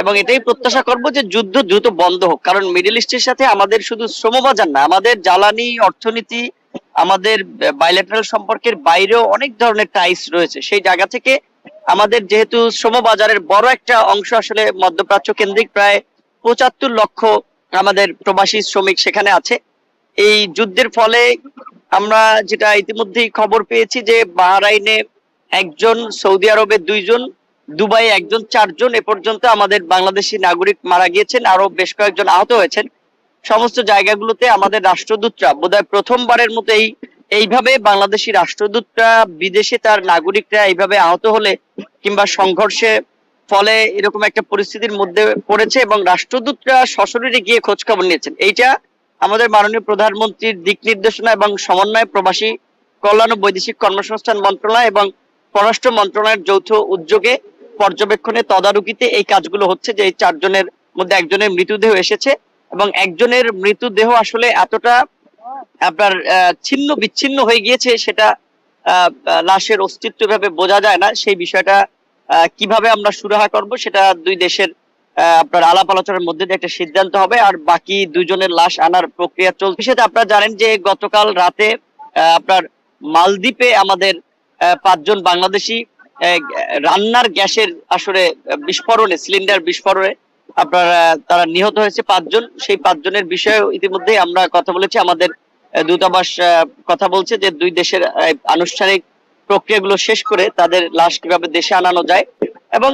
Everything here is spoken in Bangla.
এবং এটাই প্রত্যাশা করব যে যুদ্ধ দ্রুত বন্ধ হোক, কারণ মিডল ইস্টের সাথে আমাদের শুধু শ্রমবাজার না, আমাদের জ্বালানি, অর্থনীতি, আমাদের বাইলেটারাল সম্পর্কের বাইরেও অনেক ধরনের টাইস রয়েছে। সেই জায়গা থেকে আমাদের যেহেতু শ্রমবাজারের বড় একটা অংশ আসলে মধ্যপ্রাচ্য কেন্দ্রিক, প্রায় ৭৫ লক্ষ আমাদের প্রবাসী শ্রমিক সেখানে আছে। এই যুদ্ধের ফলে আমরা যেটা ইতিমধ্যেই খবর পেয়েছি যে বাহরাইনে একজন, সৌদি আরবে ২ জন, দুবাই একজন, ৪ জন এ পর্যন্ত আমাদের বাংলাদেশি নাগরিক মারা গিয়েছেন, আরো বেশ কয়েকজন আহত হয়েছেন। সমস্ত জায়গাগুলোতে আমাদের রাষ্ট্রদূতরা বোধহয় প্রথমবারের মতো এইভাবে বাংলাদেশি রাষ্ট্রদূতরা বিদেশে তার নাগরিকরা এইভাবে আহত হলে কিংবা সংঘর্ষে ফলে এরকম একটা পরিস্থিতির মধ্যে পড়েছে এবং রাষ্ট্রদূতরা সশরীরে গিয়ে খোঁজ খবর নিয়েছেন। এইটা আমাদের মাননীয় প্রধানমন্ত্রীর দিক নির্দেশনা এবং সমন্বয়, প্রবাসী কল্যাণ ও বৈদেশিক কর্মসংস্থান মন্ত্রণালয় এবং পররাষ্ট্র মন্ত্রণালয়ের যৌথ উদ্যোগে, পর্যবেক্ষণে, তদারকিতে এই কাজগুলো হচ্ছে যে এই ৪ জনের মধ্যে একজনের মৃতদেহ এসেছে এবং একজনের মৃতদেহ আসলে এতটা আপনার ছিন্ন বিচ্ছিন্ন হয়ে গিয়েছে, সেটা লাশের অস্তিত্ব ভাবে বোঝা যায় না। সেই বিষয়টা কিভাবে আমরা সুরাহা করব সেটা দুই দেশের আপনার আলাপ আলোচনার মধ্যে দিয়ে একটা সিদ্ধান্ত হবে। আর বাকি ২ জনের লাশ আনার প্রক্রিয়া চলছে। সেটা আপনারা জানেন যে গতকাল রাতে আপনার মালদ্বীপে আমাদের ৫ জন বাংলাদেশি রান্নার গ্যাসের আসলে বিস্ফোরণে, সিলিন্ডার বিস্ফোরণে আপনার তারা নিহত হয়েছে ৫ জন। সেই ৫ জনের বিষয়ে ইতিমধ্যে আমরা কথা বলেছি। আমাদের দূতাবাস কথা বলছে যে দুই দেশের আনুষ্ঠানিক প্রক্রিয়াগুলো শেষ করে তাদের লাশ কিভাবে দেশে আনানো যায় এবং